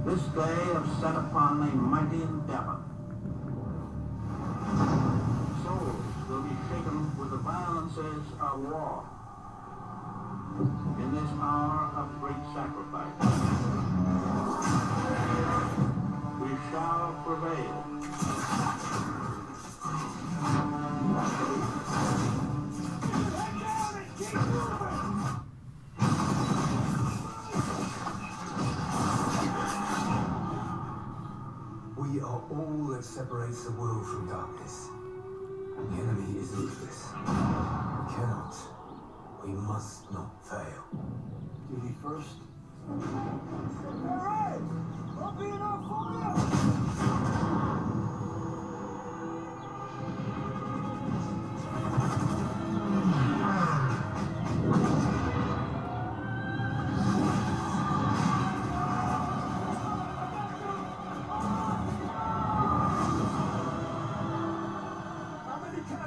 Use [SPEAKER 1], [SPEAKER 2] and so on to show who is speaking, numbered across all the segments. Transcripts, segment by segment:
[SPEAKER 1] This day have set upon a mighty endeavor. Souls will be shaken with the violences of war. In this hour of great sacrifice, we shall prevail.
[SPEAKER 2] We are all that separates the world from darkness. The enemy is ruthless. We cannot, we must not fail.
[SPEAKER 1] Duty first.
[SPEAKER 3] Alright! Open it up, fire!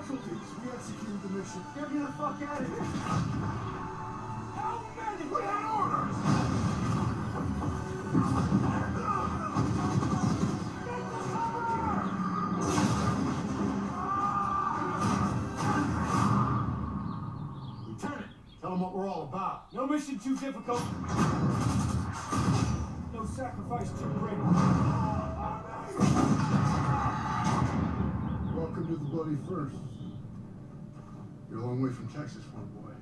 [SPEAKER 3] We executed the mission. Get me the fuck out of here. How many? We had orders. Lieutenant, tell them what we're all about. No mission too difficult. No sacrifice too great.
[SPEAKER 4] Welcome to the Bloody First. You're a long way from Texas, one boy.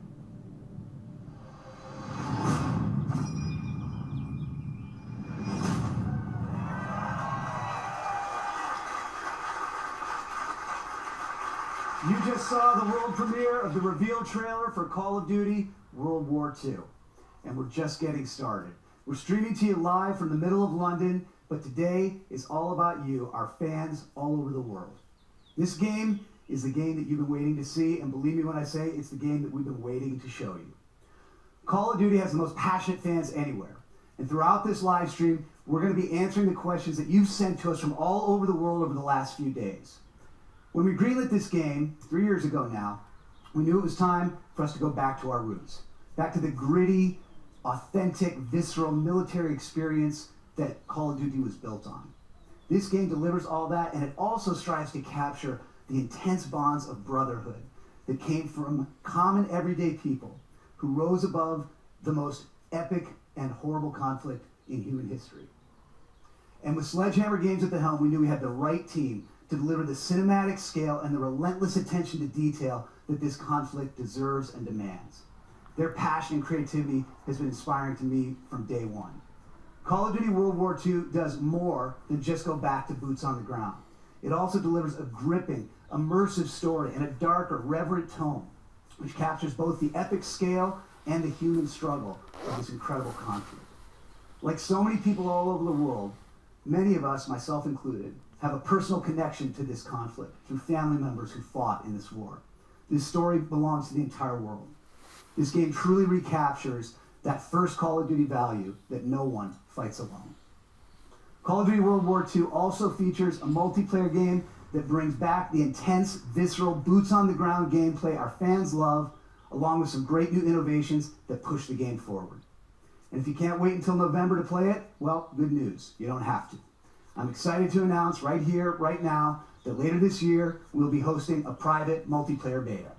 [SPEAKER 5] You just saw the world premiere of the reveal trailer for Call of Duty World War II. And we're just getting started. We're streaming to you live from the middle of London, but today is all about you, our fans all over the world. This game is the game that you've been waiting to see, and believe me when I say it's the game that we've been waiting to show you. Call of Duty has the most passionate fans anywhere, and throughout this live stream, we're going to be answering the questions that you've sent to us from all over the world over the last few days. When we greenlit this game 3 years ago now, we knew it was time for us to go back to our roots, back to the gritty, authentic, visceral military experience that Call of Duty was built on. This game delivers all that, and it also strives to capture the intense bonds of brotherhood that came from common everyday people who rose above the most epic and horrible conflict in human history. And with Sledgehammer Games at the helm, we knew we had the right team to deliver the cinematic scale and the relentless attention to detail that this conflict deserves and demands. Their passion and creativity has been inspiring to me from day one. Call of Duty World War II does more than just go back to boots on the ground. It also delivers a gripping, immersive story in a darker, reverent tone, which captures both the epic scale and the human struggle of this incredible conflict. Like so many people all over the world, many of us, myself included, have a personal connection to this conflict through family members who fought in this war. This story belongs to the entire world. This game truly recaptures that first Call of Duty value that no one fights alone. Call of Duty World War II also features a multiplayer game that brings back the intense, visceral, boots-on-the-ground gameplay our fans love, along with some great new innovations that push the game forward. And if you can't wait until November to play it, well, good news, you don't have to. I'm excited to announce right here, right now, that later this year, we'll be hosting a private multiplayer beta.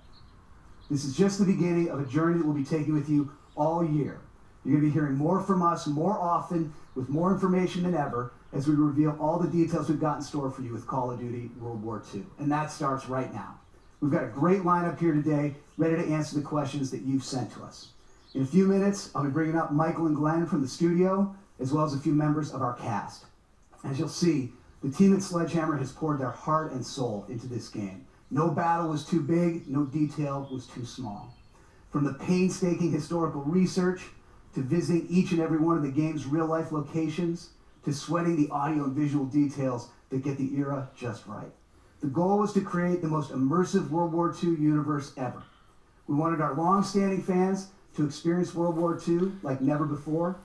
[SPEAKER 5] This is just the beginning of a journey that we'll be taking with you all year. You're going to be hearing more from us more often with more information than ever as we reveal all the details we've got in store for you with Call of Duty World War II. And that starts right now. We've got a great lineup here today, ready to answer the questions that you've sent to us. In a few minutes, I'll be bringing up Michael and Glenn from the studio, as well as a few members of our cast. As you'll see, the team at Sledgehammer has poured their heart and soul into this game. No battle was too big, no detail was too small. From the painstaking historical research, to visiting each and every one of the game's real-life locations, to sweating the audio and visual details that get the era just right. The goal was to create the most immersive World War II universe ever. We wanted our long-standing fans to experience World War II like never before,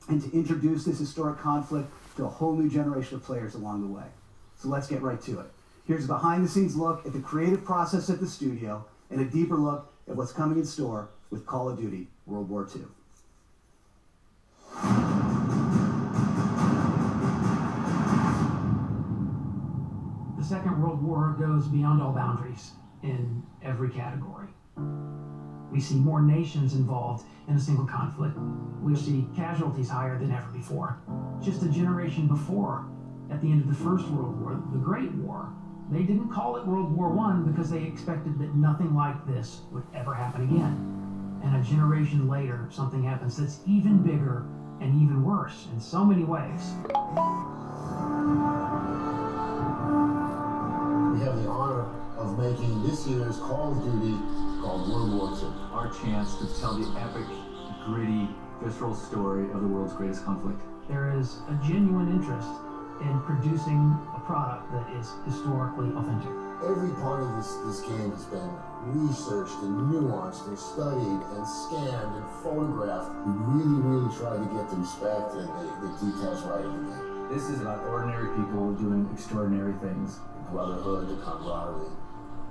[SPEAKER 5] and to introduce this historic conflict to a whole new generation of players along the way. So let's get right to it. Here's a behind-the-scenes look at the creative process at the studio, and a deeper look at what's coming in store with Call of Duty World War II.
[SPEAKER 6] Second World War goes beyond all boundaries in every category. We see more nations involved in a single conflict. We see casualties higher than ever before. Just a generation before, at the end of the First World War, the Great War, they didn't call it World War I because they expected that nothing like this would ever happen again. And a generation later, something happens that's even bigger and even worse in so many ways.
[SPEAKER 7] We have the honor of making this year's Call of Duty called World War II.
[SPEAKER 8] Our chance to tell the epic, gritty, visceral story of the world's greatest conflict.
[SPEAKER 6] There is a genuine interest in producing a product that is historically authentic.
[SPEAKER 7] Every part of this game has been researched and nuanced and studied and scanned and photographed. We really tried to get the respect and the details right in the game.
[SPEAKER 8] This is about ordinary people doing extraordinary things.
[SPEAKER 7] The brotherhood, the camaraderie,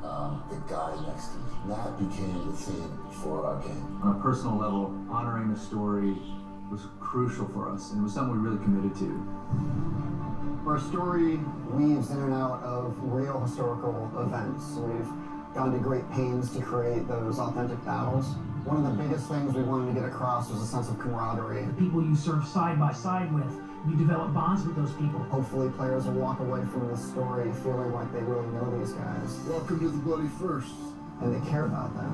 [SPEAKER 7] the guy next to me. That became the theme for our game.
[SPEAKER 8] On a personal level, honoring the story was crucial for us, and it was something we really committed to.
[SPEAKER 9] Our story weaves in and out of real historical events. We've gone to great pains to create those authentic battles. One of the biggest things we wanted to get across was a sense of camaraderie.
[SPEAKER 6] The people you serve side by side with, you develop bonds with those people.
[SPEAKER 9] Hopefully players will walk away from this story feeling like they really know these guys.
[SPEAKER 4] Welcome to the Bloody First.
[SPEAKER 9] And they care about them.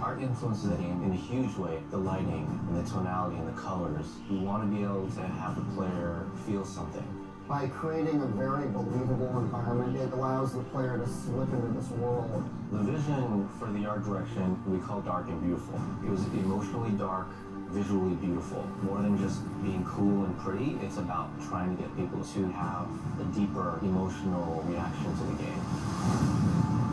[SPEAKER 10] Art influences the game in a huge way. The lighting and the tonality and the colors. We want to be able to have the player feel something.
[SPEAKER 9] By creating a very believable environment, it allows the player to slip into this world.
[SPEAKER 10] The vision for the art direction we call dark and beautiful. It was emotionally dark, visually beautiful. More than just being cool and pretty, it's about trying to get people to have a deeper emotional reaction to the game.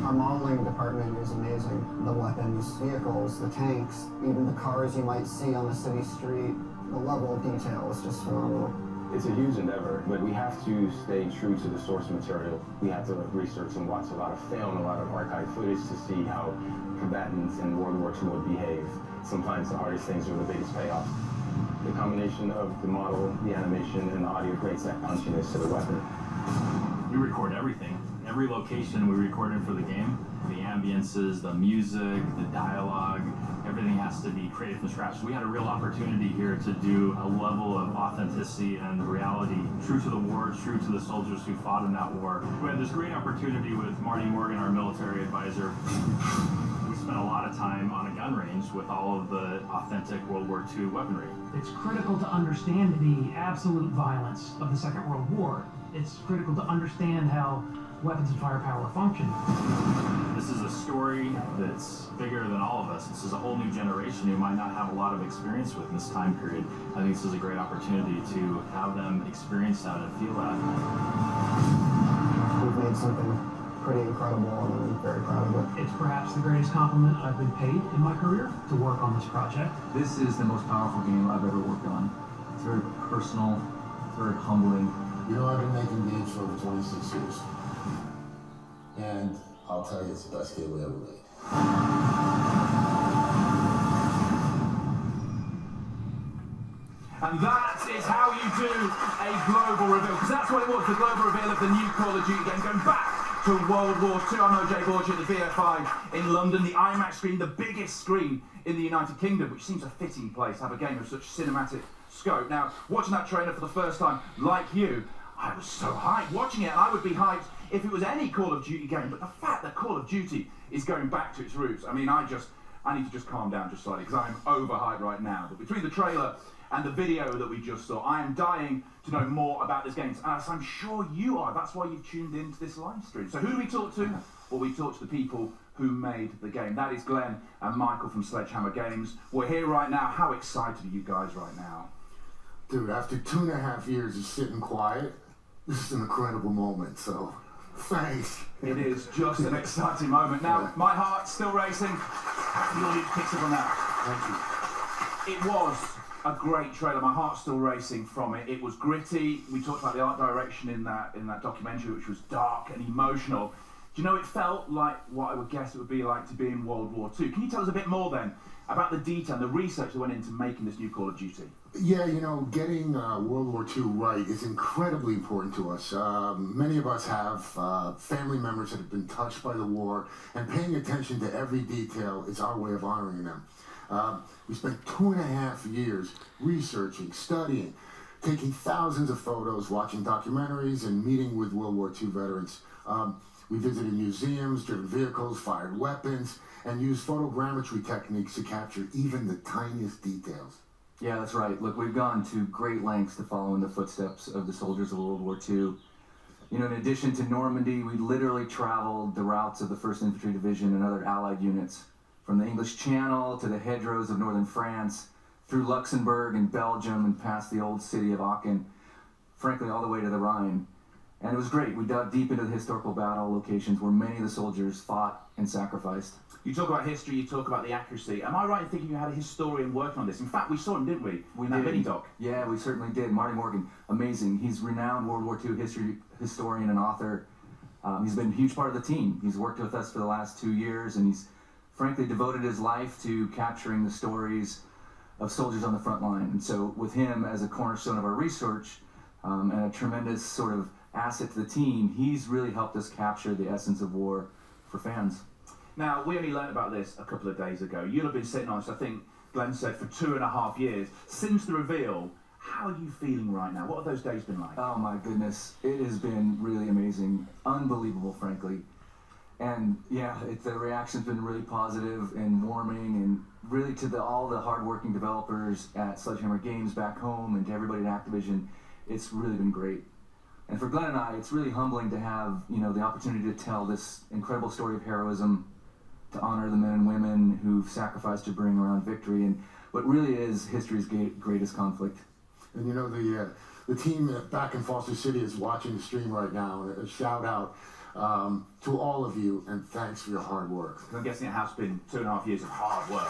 [SPEAKER 9] Our modeling department is amazing. The weapons, vehicles, the tanks, even the cars you might see on the city street. The level of detail is just phenomenal.
[SPEAKER 11] It's a huge endeavor, but we have to stay true to the source material. We have to research and watch a lot of film, a lot of archive footage to see how combatants in World War II would behave. Sometimes the hardest things are the biggest payoffs. The combination of the model, the animation, and the audio creates that punchiness to the weapon.
[SPEAKER 12] We record everything. Every location we recorded for the game, the ambiences, the music, the dialogue, everything has to be created from scratch. We had a real opportunity here to do a level of authenticity and reality, true to the war, true to the soldiers who fought in that war. We had this great opportunity with Marty Morgan, our military advisor. We spent a lot of time on a gun range with all of the authentic World War II weaponry.
[SPEAKER 6] It's critical to understand the absolute violence of the Second World War. It's critical to understand how weapons and firepower function.
[SPEAKER 12] This is a story that's bigger than all of us. This is a whole new generation who might not have a lot of experience with in this time period. I think this is a great opportunity to have them experience that and feel that.
[SPEAKER 9] We've made something pretty incredible and I'm very proud of it.
[SPEAKER 6] It's perhaps the greatest compliment I've been paid in my career to work on this project.
[SPEAKER 8] This is the most powerful game I've ever worked on. It's very personal, it's very humbling.
[SPEAKER 7] You know, I've been making games for over 26 years. And I'll tell you, it's the best game we ever made.
[SPEAKER 13] And that is how you do a global reveal, because that's what it was, the global reveal of the new Call of Duty game, going back to World War II. I'm OJ Borgia at the BFI in London, the IMAX screen, the biggest screen in the United Kingdom, which seems a fitting place to have a game of such cinematic scope. Now, watching that trailer for the first time, like you, I was so hyped watching it, and I would be hyped if it was any Call of Duty game, but the fact that Call of Duty is going back to its roots, I mean, I need to just calm down just slightly, because I'm overhyped right now. But between the trailer and the video that we just saw, I am dying to know more about this game, as I'm sure you are. That's why you've tuned into this live stream. So who do we talk to? Well, we talk to the people who made the game. That is Glenn and Michael from Sledgehammer Games. We're here right now. How excited are you guys right now?
[SPEAKER 7] Dude, after 2.5 years of sitting quiet, this is an incredible moment, so thanks.
[SPEAKER 13] It is just an exciting moment. Now, my heart's still racing. The audience picks up on that. Thank you. It was a great trailer. My heart's still racing from it. It was gritty. We talked about the art direction in that documentary, which was dark and emotional. Do you know, it felt like what I would guess it would be like to be in World War II. Can you tell us a bit more then about the detail and the research that went into making this new Call of Duty.
[SPEAKER 7] Yeah, you know, getting World War II right is incredibly important to us. Many of us have family members that have been touched by the war, and paying attention to every detail is our way of honoring them. We spent 2.5 years researching, studying, taking thousands of photos, watching documentaries, and meeting with World War II veterans. We visited museums, driven vehicles, fired weapons, and used photogrammetry techniques to capture even the tiniest details.
[SPEAKER 8] Yeah, that's right. Look, we've gone to great lengths to follow in the footsteps of the soldiers of World War II. You know, in addition to Normandy, we literally traveled the routes of the 1st Infantry Division and other Allied units, from the English Channel to the hedgerows of northern France, through Luxembourg and Belgium and past the old city of Aachen, frankly, all the way to the Rhine. And it was great. We dug deep into the historical battle locations where many of the soldiers fought and sacrificed.
[SPEAKER 13] You talk about history, you talk about the accuracy. Am I right in thinking you had a historian working on this? In fact, we saw him, didn't we? In that mini doc.
[SPEAKER 8] Yeah, we certainly did. Marty Morgan, amazing. He's renowned World War II historian and author. He's been a huge part of the team. He's worked with us for the last 2 years, and he's frankly devoted his life to capturing the stories of soldiers on the front line. And so with him as a cornerstone of our research and a tremendous sort of asset to the team, he's really helped us capture the essence of war for fans.
[SPEAKER 13] Now, we only learned about this a couple of days ago. You'll have been sitting on this, I think Glenn said, for 2.5 years. Since the reveal, how are you feeling right now? What have those days been like?
[SPEAKER 8] Oh my goodness, it has been really amazing. Unbelievable, frankly. And yeah, the reaction's been really positive and warming, and really to all the hardworking developers at Sledgehammer Games back home and to everybody at Activision, it's really been great. And for Glenn and I, it's really humbling to have, you know, the opportunity to tell this incredible story of heroism, to honor the men and women who've sacrificed to bring around victory, and what really is history's greatest conflict.
[SPEAKER 7] And you know, the team back in Foster City is watching the stream right now, and a shout out to all of you, and thanks for your hard work.
[SPEAKER 13] I'm guessing it has been 2.5 years of hard work.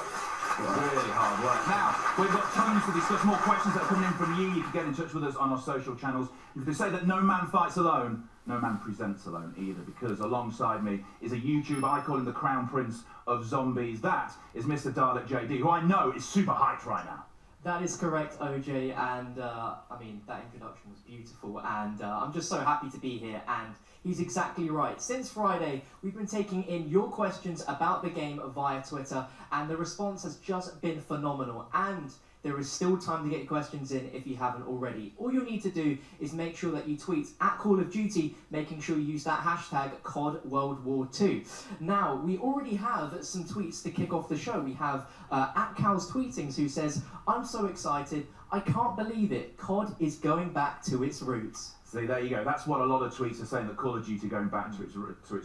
[SPEAKER 13] Really hard work. Now, we've got tons to discuss, more questions that are coming in from you. You can get in touch with us on our social channels. If they say that no man fights alone, no man presents alone either, because alongside me is a YouTuber, I call him the Crown Prince of Zombies. That is Mr. Dalek JD, who I know is super hyped right now.
[SPEAKER 14] That is correct, OJ, and I mean, that introduction was beautiful, and I'm just so happy to be here, and he's exactly right. Since Friday, we've been taking in your questions about the game via Twitter, and the response has just been phenomenal, and there is still time to get your questions in if you haven't already. All you need to do is make sure that you tweet at Call of Duty, making sure you use that hashtag COD World War II. Now, we already have some tweets to kick off the show. We have at Cal's Tweetings, who says, "I'm so excited, I can't believe it. COD is going back to its roots."
[SPEAKER 13] See, there you go. That's what a lot of tweets are saying, that Call of Duty going back to its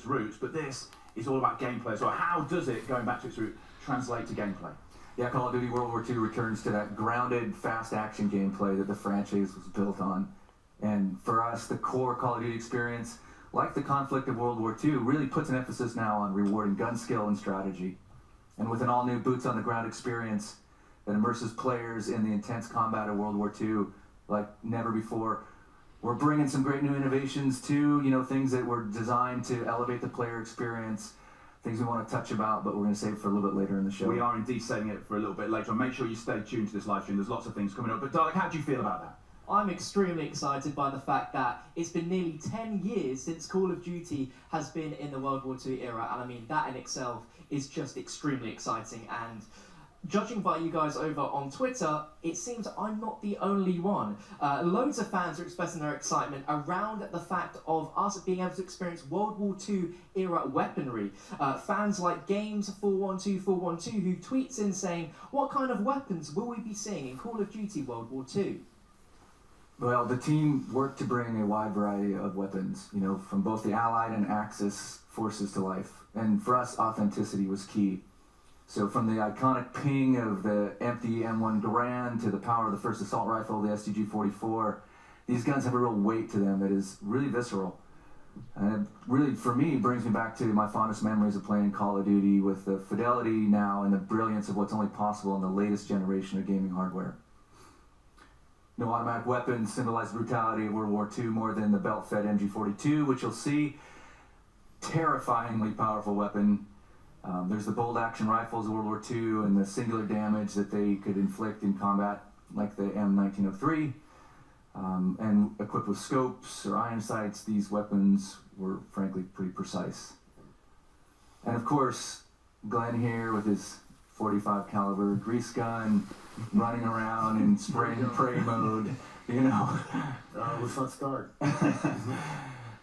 [SPEAKER 13] roots. But this is all about gameplay. So how does it, going back to its roots, translate to gameplay?
[SPEAKER 8] Yeah, Call of Duty World War II returns to that grounded, fast action gameplay that the franchise was built on. And for us, the core Call of Duty experience, like the conflict of World War II, really puts an emphasis now on rewarding gun skill and strategy. And with an all-new boots-on-the-ground experience that immerses players in the intense combat of World War II like never before, we're bringing some great new innovations too, you know, things that were designed to elevate the player experience, things we want to touch about, but we're going to save for a little bit later in the show.
[SPEAKER 13] We are indeed saving it for a little bit later on. Make sure you stay tuned to this live stream. There's lots of things coming up. But Dalek, how do you feel about that?
[SPEAKER 14] I'm extremely excited by the fact that it's been nearly 10 years since Call of Duty has been in the World War II era, and I mean, that in itself is just extremely exciting. And judging by you guys over on Twitter, it seems I'm not the only one. Loads of fans are expressing their excitement around the fact of us being able to experience World War II era weaponry. Fans like Games412412 who tweets in saying, "What kind of weapons will we be seeing in Call of Duty World War II?"
[SPEAKER 8] Well, the team worked to bring a wide variety of weapons, you know, from both the Allied and Axis forces to life. And for us, authenticity was key. So from the iconic ping of the empty M1 Garand to the power of the first assault rifle, the STG-44, these guns have a real weight to them that is really visceral. And it really, for me, brings me back to my fondest memories of playing Call of Duty with the fidelity now and the brilliance of what's only possible in the latest generation of gaming hardware. No automatic weapons symbolize the brutality of World War II more than the belt-fed MG42, which you'll see. Terrifyingly powerful weapon. There's the bolt action rifles of World War II and the singular damage that they could inflict in combat, like the M1903. And equipped with scopes or iron sights, these weapons were frankly pretty precise. And of course, Glenn here with his .45 caliber grease gun, running around in spray and pray mode, you know.
[SPEAKER 7] Let's not start.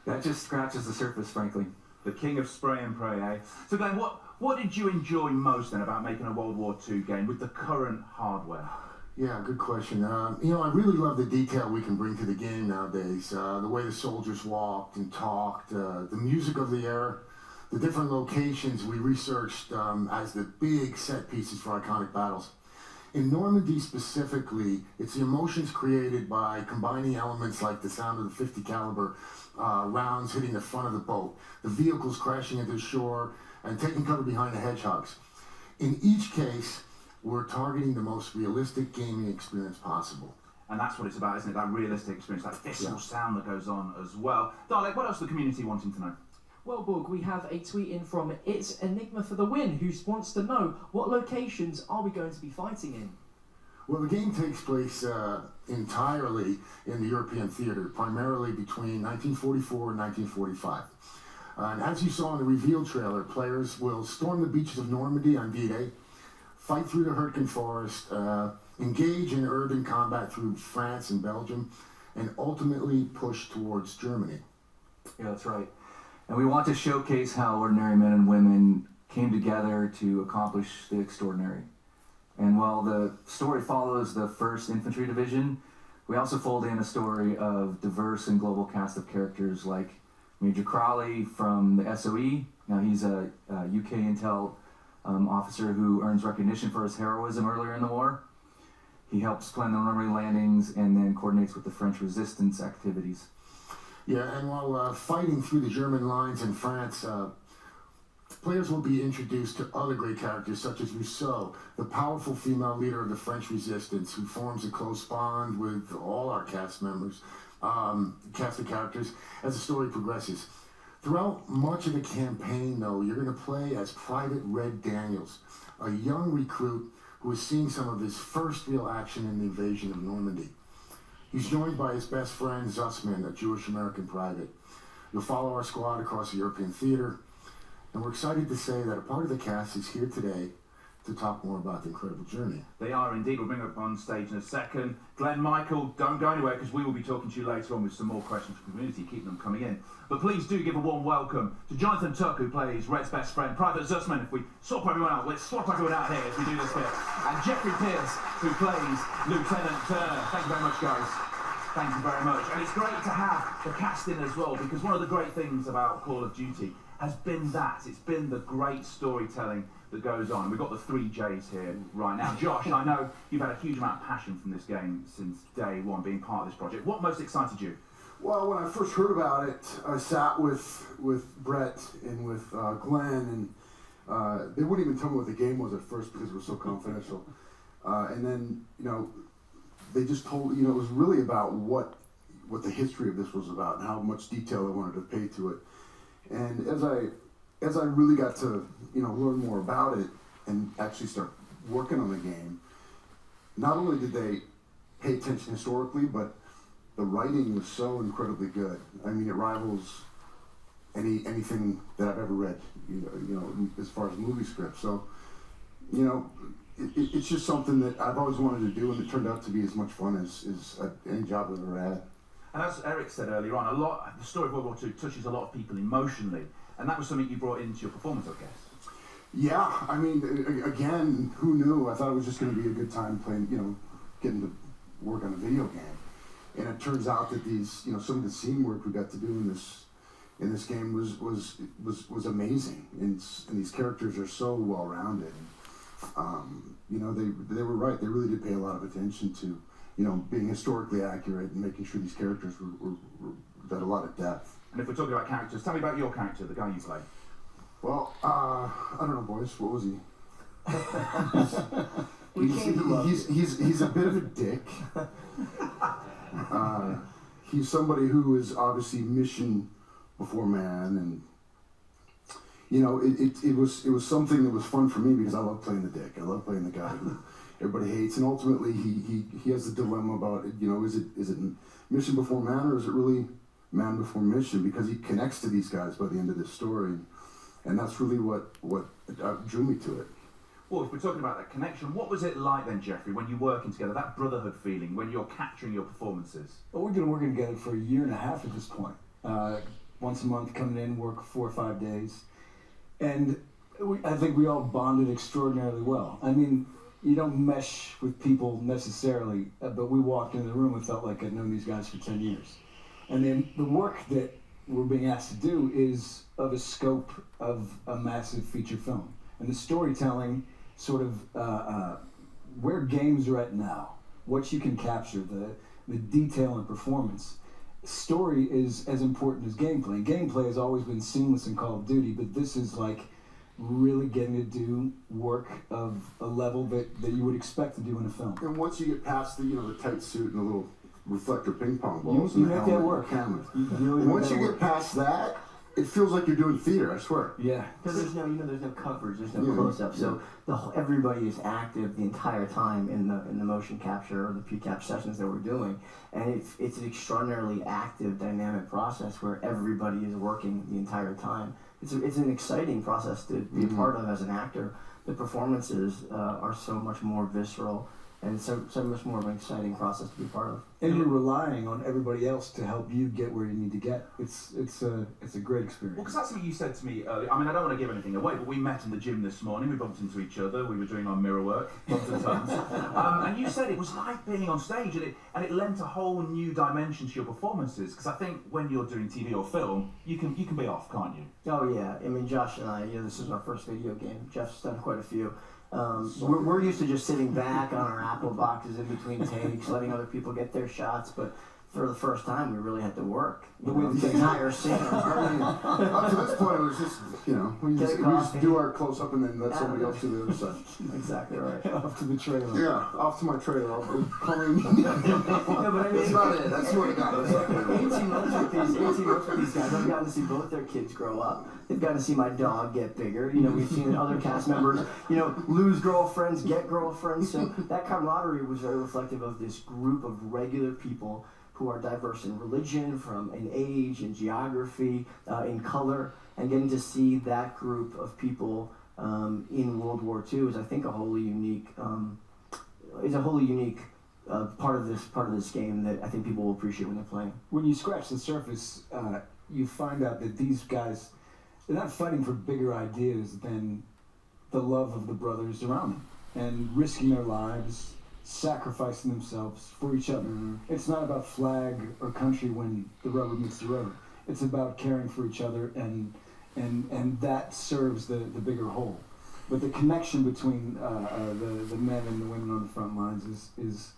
[SPEAKER 8] That just scratches the surface, frankly.
[SPEAKER 13] The king of spray and pray, eh? So Glenn, what did you enjoy most then about making a World War II game with the current hardware?
[SPEAKER 7] Yeah, good question. You know, I really love the detail we can bring to the game nowadays. The way the soldiers walked and talked, the music of the era, the different locations we researched as the big set pieces for iconic battles. In Normandy specifically, it's the emotions created by combining elements like the sound of the 50 caliber rounds hitting the front of the boat, the vehicles crashing into the shore, and taking cover behind the hedgehogs. In each case, we're targeting the most realistic gaming experience possible.
[SPEAKER 13] And that's what it's about, isn't it? That realistic experience, that visceral sound that goes on as well. Dalek, what else is the community wanting to know?
[SPEAKER 14] Well, Borg, we have a tweet in from It's Enigma for the Win, who wants to know what locations are we going to be fighting in?
[SPEAKER 7] Well, the game takes place entirely in the European theater, primarily between 1944 and 1945. And as you saw in the reveal trailer, players will storm the beaches of Normandy on D-Day, fight through the Hurtgen Forest, engage in urban combat through France and Belgium, and ultimately push towards Germany.
[SPEAKER 8] Yeah, that's right. And we want to showcase how ordinary men and women came together to accomplish the extraordinary. And while the story follows the 1st Infantry Division, we also fold in a story of diverse and global cast of characters like Major Crowley from the SOE. Now he's a UK intel officer who earns recognition for his heroism earlier in the war. He helps plan the Normandy landings and then coordinates with the French resistance activities.
[SPEAKER 7] Yeah, and while fighting through the German lines in France, players will be introduced to other great characters such as Rousseau, the powerful female leader of the French resistance who forms a close bond with all our cast members, cast of characters, as the story progresses. Throughout much of the campaign, though, you're going to play as Private Red Daniels, a young recruit who is seeing some of his first real action in the invasion of Normandy. He's joined by his best friend, Zussman, a Jewish-American private. You'll follow our squad across the European theater, and we're excited to say that a part of the cast is here today to talk more about the incredible journey.
[SPEAKER 13] They are indeed. We'll bring them up on stage in a second. Glenn, Michael, don't go anywhere because we will be talking to you later on with some more questions from the community. Keep them coming in. But please do give a warm welcome to Jonathan Tuck, who plays Red's best friend, Private Zussman. If we swap everyone out, let's swap everyone out here as we do this bit. And Jeffrey Pierce, who plays Lieutenant Turner. Thank you very much, guys. Thank you very much. And it's great to have the cast in as well, because one of the great things about Call of Duty has been that. It's been the great storytelling that goes on. We've got the 3 J's here right now. Josh, I know you've had a huge amount of passion from this game since day one, being part of this project. What most excited you?
[SPEAKER 4] Well, when I first heard about it, I sat with Brett and with Glenn, and they wouldn't even tell me what the game was at first because it was so confidential. And then, you know, they just told, you know, it was really about what the history of this was about and how much detail they wanted to pay to it. And as I really got to, you know, learn more about it and actually start working on the game, not only did they pay attention historically, but the writing was so incredibly good. I mean, it rivals anything that I've ever read, you know, as far as movie scripts. So, you know, it's just something that I've always wanted to do, and it turned out to be as much fun as any job I've ever had.
[SPEAKER 13] And as Eric said earlier on, the story of World War II touches a lot of people emotionally, and that was something you brought into your performance, I guess.
[SPEAKER 4] Yeah, I mean, again, who knew? I thought it was just going to be a good time playing, you know, getting to work on a video game, and it turns out that these, you know, some of the scene work we got to do in this game was amazing, and these characters are so well rounded. You know, they were right. They really did pay a lot of attention to, you know, being historically accurate and making sure these characters were had a lot of depth.
[SPEAKER 13] And if we're talking about characters, tell me about your character, the guy you play.
[SPEAKER 4] Well, I don't know, boys. What was he? He's a bit of a dick. He's somebody who is obviously mission before man, and you know, it was something that was fun for me because I love playing the dick. I love playing the guy who everybody hates, and ultimately he has the dilemma about, you know, is it mission before man, or is it really man before mission? Because he connects to these guys by the end of this story, and that's really what drew me to it.
[SPEAKER 13] Well, if we're talking about that connection, what was it like then, Jeffrey, when you're working together, that brotherhood feeling, when you're capturing your performances?
[SPEAKER 15] Well, we've been working together for 1.5 years at this point. Once a month, coming in, work 4 or 5 days. And I think we all bonded extraordinarily well. I mean, you don't mesh with people necessarily, but we walked in the room and felt like I'd known these guys for 10 years. And then the work that we're being asked to do is of a scope of a massive feature film. And the storytelling, sort of where games are at now, what you can capture, the detail and performance. Story is as important as gameplay. Gameplay has always been seamless in Call of Duty, but this is like really getting to do work of a level that you would expect to do in a film.
[SPEAKER 4] And once you get past the, you know, the tight suit and the little reflector ping pong balls
[SPEAKER 15] you
[SPEAKER 4] and the
[SPEAKER 15] make that
[SPEAKER 4] helmet
[SPEAKER 15] work.
[SPEAKER 4] and the
[SPEAKER 15] Really
[SPEAKER 4] and once you get past that, it feels like you're doing theater, I swear.
[SPEAKER 15] Yeah.
[SPEAKER 16] Because there's no, you know, there's no coverage, there's no
[SPEAKER 4] Yeah.
[SPEAKER 16] close-up, so everybody is active the entire time in the motion capture or the PCAP sessions that we're doing, and it's an extraordinarily active, dynamic process where everybody is working the entire time. It's an exciting process to be a part of as an actor. The performances are so much more visceral, and so much more of an exciting process to be part of.
[SPEAKER 15] And you're relying on everybody else to help you get where you need to get. It's a great experience.
[SPEAKER 13] Well, because that's something you said to me earlier. I mean, I don't want to give anything away, but we met in the gym this morning. We bumped into each other. We were doing our mirror work, tons and tons. And you said it was like being on stage, and it lent a whole new dimension to your performances. Because I think when you're doing TV or film, you can be off, can't you?
[SPEAKER 16] Oh yeah, I mean, Josh and I, you know, this is our first video game. Jeff's done quite a few. We're used to just sitting back on our Apple boxes in between takes, letting other people get their shots, but for the first time, we really had to work. The entire scene.
[SPEAKER 4] Up to this point, it was just, you know, we just do our close-up and then let somebody else do the other side.
[SPEAKER 16] Exactly right.
[SPEAKER 15] Off to the trailer.
[SPEAKER 4] Yeah, off to my trailer. I'll be coming.
[SPEAKER 16] Yeah, but I mean,
[SPEAKER 4] that's not it. That's what I got.
[SPEAKER 16] 18 months with these guys, I've gotten to see both their kids grow up. They've gotten to see my dog get bigger. You know, we've seen other cast members, you know, lose girlfriends, get girlfriends. So that camaraderie was very reflective of this group of regular people who are diverse in religion, in age, in geography, in color, and getting to see that group of people in World War II is, I think, a wholly unique part of this game that I think people will appreciate when they're playing.
[SPEAKER 15] When you scratch the surface, you find out that these guys, they're not fighting for bigger ideas than the love of the brothers around them and risking their lives, sacrificing themselves for each other. It's not about flag or country when the rubber meets the road. It's about caring for each other, and that serves the bigger whole. But the connection between the men and the women on the front lines is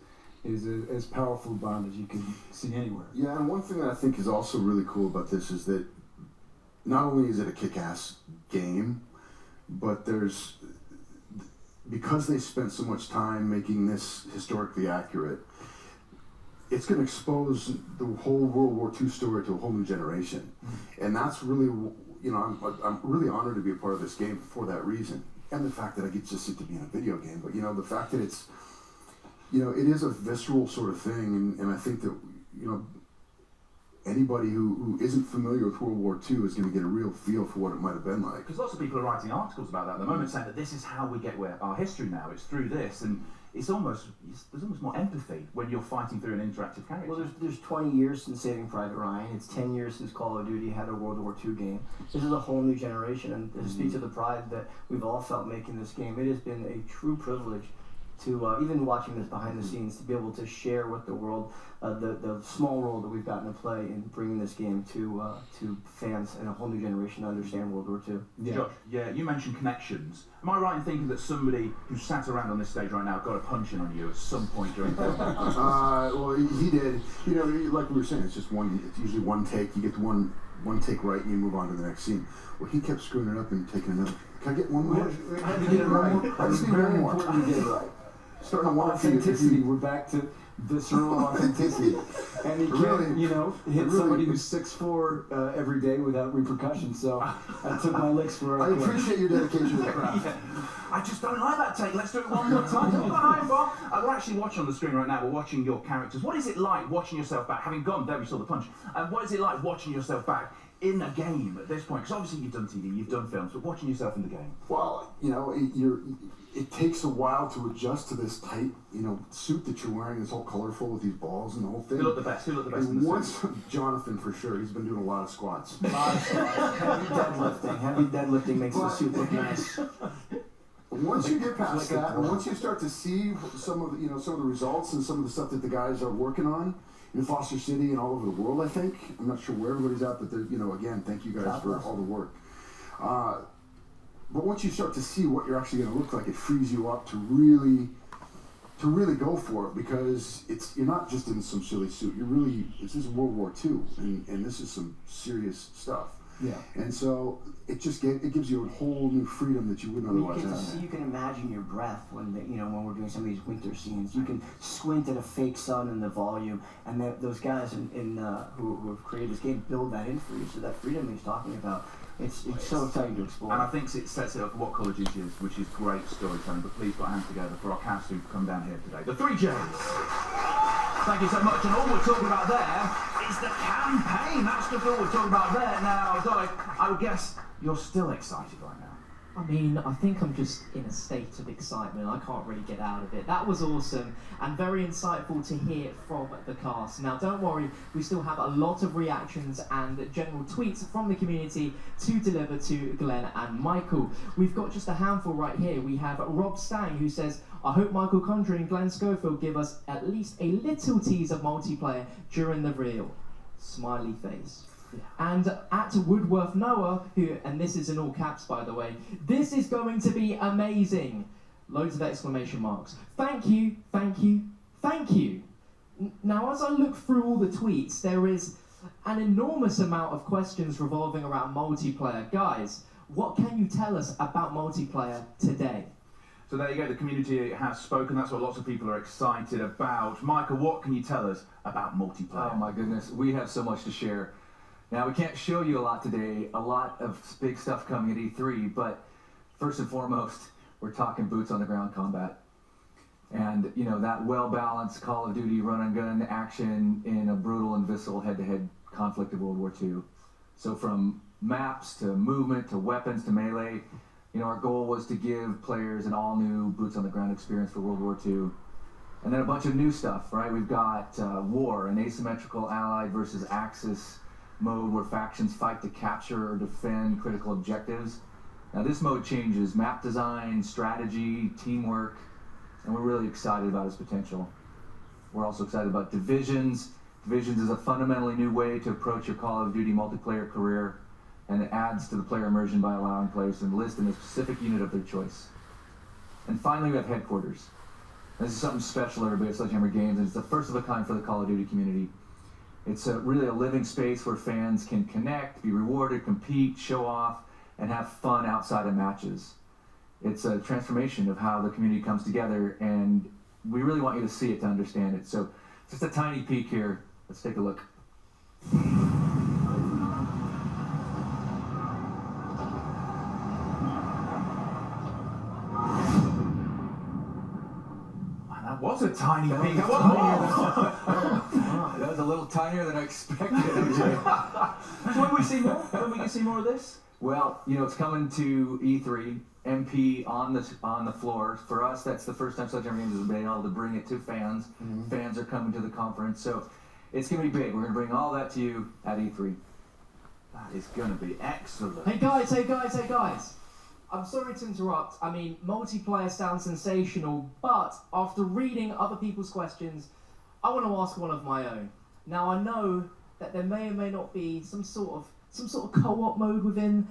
[SPEAKER 15] as powerful a bond as you can see anywhere.
[SPEAKER 4] Yeah, and one thing that I think is also really cool about this is that not only is it a kick-ass game, but because they spent so much time making this historically accurate, it's going to expose the whole World War II story to a whole new generation. And that's really, you know, I'm really honored to be a part of this game for that reason. And the fact that I get to sit to be in a video game, but, you know, the fact that it's, you know, it is a visceral sort of thing, and I think that, you know, anybody who isn't familiar with World War II is going to get a real feel for what it might have been like.
[SPEAKER 13] Because lots of people are writing articles about that at the moment, saying that this is how we get our history now. It's through this, and there's almost more empathy when you're fighting through an interactive character.
[SPEAKER 16] Well, there's 20 years since Saving Private Ryan. It's 10 years since Call of Duty had a World War II game. This is a whole new generation, and to speak to the pride that we've all felt making this game, it has been a true privilege to, even watching this behind the scenes, to be able to share with the world the small role that we've gotten to play in bringing this game to fans and a whole new generation to understand World War II.
[SPEAKER 13] Yeah. Josh, yeah, you mentioned connections. Am I right in thinking that somebody who sat around on this stage right now got a punch in on you at some point during the
[SPEAKER 4] well, he did. You know, like we were saying, it's usually one take. You get one take right and you move on to the next scene. Well, he kept screwing it up and taking another. Can I get one more?
[SPEAKER 15] I had to get it right.
[SPEAKER 4] I just need one more.
[SPEAKER 15] Important to get it right.
[SPEAKER 4] Starting to want
[SPEAKER 15] authenticity. We're back to visceral authenticity. And he can't, you know, hit somebody who's 6'4" every day without repercussions. So I took my licks where I could.
[SPEAKER 4] appreciate your dedication to the craft.
[SPEAKER 13] I just don't like that take. Let's do it one more time. We're actually watching on the screen right now. We're watching your characters. What is it like watching yourself back? Having gone there, we saw the punch. And what is it like watching yourself back in a game at this point? Because obviously you've done TV, you've done films, but watching yourself in the game.
[SPEAKER 4] Well, you know, it takes a while to adjust to this tight, you know, suit that you're wearing. It's all colorful with these balls and the whole thing.
[SPEAKER 13] Who looked the best? Who looked the best?
[SPEAKER 4] And once Jonathan, for sure, he's been doing a lot of squats.
[SPEAKER 16] A lot of squats. Heavy deadlifting. Heavy deadlifting makes the suit look nice.
[SPEAKER 4] Once you get past that, and once you start to see some of the, some of the results and some of the stuff that the guys are working on in Foster City and all over the world, I think. I'm not sure where everybody's at, but again, thank you guys for all the work. But once you start to see what you're actually going to look like, it frees you up to really go for it, because you're not just in some silly suit. This is World War II, and this is some serious stuff.
[SPEAKER 15] Yeah.
[SPEAKER 4] And so it gives you a whole new freedom that you wouldn't otherwise have.
[SPEAKER 16] You can imagine your breath when when we're doing some of these winter scenes. You can squint at a fake sun and the volume, and those guys who have created this game build that in for you. So that freedom he's talking about, it's so exciting to explore.
[SPEAKER 13] And I think it sets it up for what Call of Duty is, which is great storytelling. But please put hands together for our cast who've come down here today. The 3 J's. Thank you so much. And all we're talking about there is the campaign. That's just all we're talking about there. Now, Dolly, I would guess you're still excited right now.
[SPEAKER 14] I mean, I think I'm just in a state of excitement. I can't really get out of it. That was awesome and very insightful to hear from the cast. Now, don't worry, we still have a lot of reactions and general tweets from the community to deliver to Glenn and Michael. We've got just a handful right here. We have Rob Stang, who says, I hope Michael Condrey and Glenn Schofield give us at least a little tease of multiplayer during the reveal. Smiley face. And at Woodworth Noah, and this is in all caps by the way, this is going to be amazing. Loads of exclamation marks. Thank you, thank you, thank you. Now, as I look through all the tweets, there is an enormous amount of questions revolving around multiplayer. Guys, what can you tell us about multiplayer today?
[SPEAKER 13] So there you go, the community has spoken. That's what lots of people are excited about. Michael, what can you tell us about multiplayer?
[SPEAKER 8] Oh my goodness, we have so much to share. Now, we can't show you a lot today, a lot of big stuff coming at E3, but first and foremost, we're talking boots on the ground combat. And, that well-balanced Call of Duty run-and-gun action in a brutal and visceral head-to-head conflict of World War II. So from maps to movement to weapons to melee, our goal was to give players an all-new boots on the ground experience for World War II. And then a bunch of new stuff, right? We've got War, an asymmetrical Allied versus Axis mode where factions fight to capture or defend critical objectives. Now this mode changes map design, strategy, teamwork, and we're really excited about its potential. We're also excited about Divisions. Divisions is a fundamentally new way to approach your Call of Duty multiplayer career, and it adds to the player immersion by allowing players to enlist in a specific unit of their choice. And finally, we have Headquarters. This is something special, everybody, at Sledgehammer Games, and it's the first of a kind for the Call of Duty community. It's really a living space where fans can connect, be rewarded, compete, show off, and have fun outside of matches. It's a transformation of how the community comes together, and we really want you to see it to understand it. So just a tiny peek here. Let's take a look.
[SPEAKER 13] That was a tiny peek.
[SPEAKER 8] That was a little tinier than I expected.
[SPEAKER 13] When we see more? When we can see more of this?
[SPEAKER 8] Well, it's coming to E3, MP on the floor. For us, that's the first time Sledgehammer Games has been able to bring it to fans. Mm-hmm. Fans are coming to the conference, so it's going to be big. We're going to bring all that to you at E3.
[SPEAKER 13] That is going to be excellent.
[SPEAKER 14] Hey guys. I'm sorry to interrupt. I mean, multiplayer sounds sensational, but after reading other people's questions, I want to ask one of my own. Now, I know that there may or may not be some sort of co-op mode within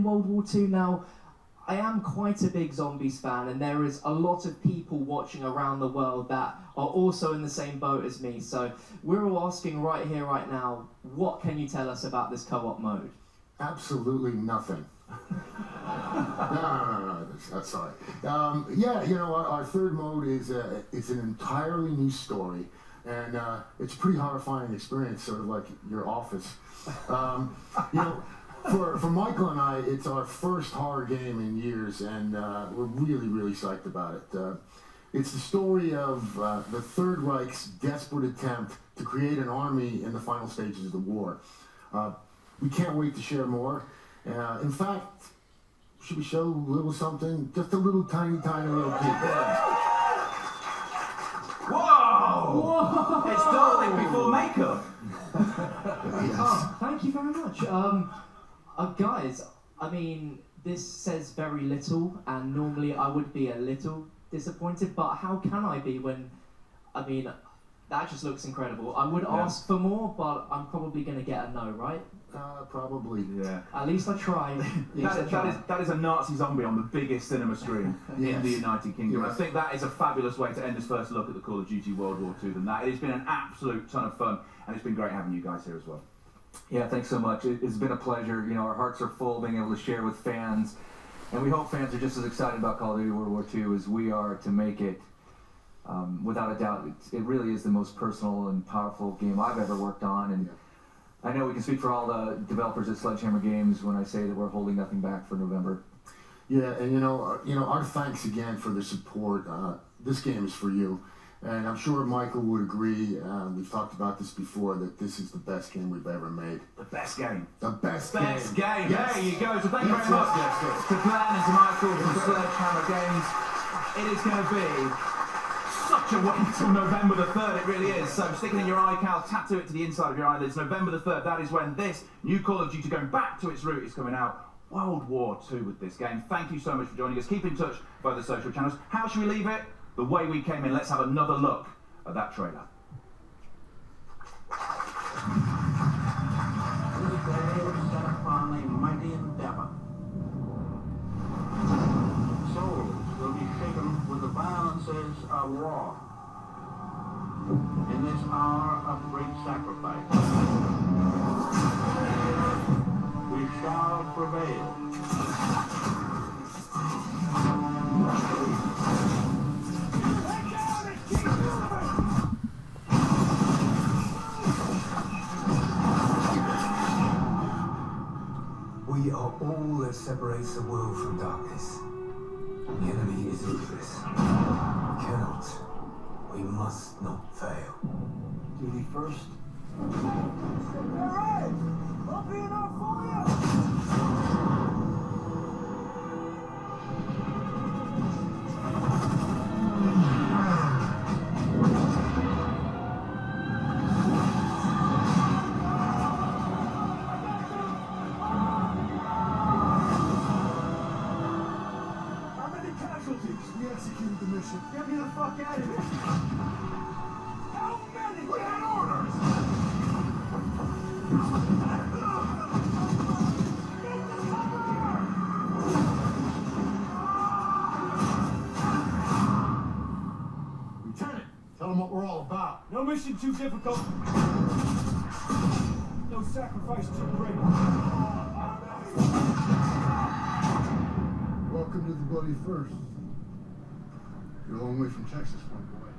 [SPEAKER 14] World War II. Now, I am quite a big Zombies fan, and there is a lot of people watching around the world that are also in the same boat as me. So we're all asking right here, right now, what can you tell us about this co-op mode?
[SPEAKER 7] Absolutely nothing. No, that's all right. Yeah, you know, our third mode is it's an entirely new story, and it's a pretty horrifying experience, sort of like your office. You know, for Michael and I, it's our first horror game in years, and we're really psyched about it. It's the story of the Third Reich's desperate attempt to create an army in the final stages of the war. We can't wait to share more. In fact, should we show a little something? Just a little tiny little peek.
[SPEAKER 13] Whoa! Whoa! It's darling before makeup.
[SPEAKER 7] Yes.
[SPEAKER 14] Oh, thank you very much. Guys, I mean, this says very little, and normally I would be a little disappointed, but how can I be when, I mean, that just looks incredible. I would ask for more, but I'm probably going to get a no, right?
[SPEAKER 7] Probably.
[SPEAKER 13] Yeah.
[SPEAKER 14] At least I tried.
[SPEAKER 13] That is a Nazi zombie on the biggest cinema screen in the United Kingdom.
[SPEAKER 7] Yes.
[SPEAKER 13] I think that is a fabulous way to end this first look at the Call of Duty World War II. It has been an absolute ton of fun, and it's been great having you guys here as well.
[SPEAKER 8] Yeah, thanks so much. It's been a pleasure. You know, our hearts are full being able to share with fans, and we hope fans are just as excited about Call of Duty World War II as we are to make it. Without a doubt, it really is the most personal and powerful game I've ever worked on, and I know we can speak for all the developers at Sledgehammer Games when I say that we're holding nothing back for November.
[SPEAKER 7] Yeah, and you know, our thanks again for the support. This game is for you, and I'm sure Michael would agree. We've talked about this before, that this is the best game we've ever made.
[SPEAKER 13] The best game.
[SPEAKER 7] The best
[SPEAKER 13] game.
[SPEAKER 7] Yes.
[SPEAKER 13] There you go. So thank you very much to Glenn and to Michael from Sledgehammer Games. It is going to be such a wait till November the 3rd, it really is. So stick it in your iCal, tattoo it to the inside of your eyelids. November the 3rd, that is when this new Call of Duty, going back to its root, is coming out. World War II with this game. Thank you so much for joining us. Keep in touch via the social channels. How should we leave it? The way we came in. Let's have another look at that trailer.
[SPEAKER 1] This day was set upon a mighty endeavor. Souls will be shaken with the violences of war. In this hour of great sacrifice, we shall prevail.
[SPEAKER 2] We are all that separates the world from darkness. The enemy is ruthless. We cannot. We must not fail.
[SPEAKER 3] Duty first. Alright! I'll be enough for you! We executed the mission. Get me the fuck out of here! How many? We had orders! Get the cover! Lieutenant, tell them what we're all about. No mission too difficult. No sacrifice too great.
[SPEAKER 4] Welcome to the Bloody First. You're a long way from Texas, my boy.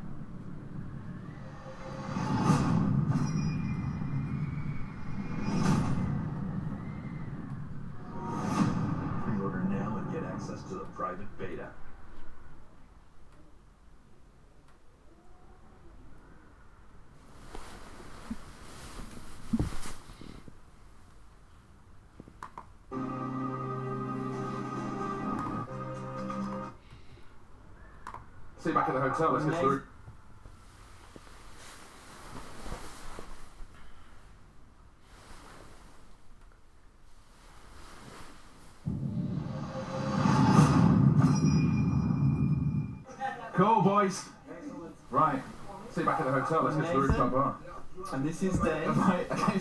[SPEAKER 13] Pre-order now and get access to the private beta. See you back at the hotel. Let's get through. Cool, boys. Right. See you back at the hotel. Let's get to the rooftop bar.
[SPEAKER 16] And this is Dave.
[SPEAKER 17] Right, okay.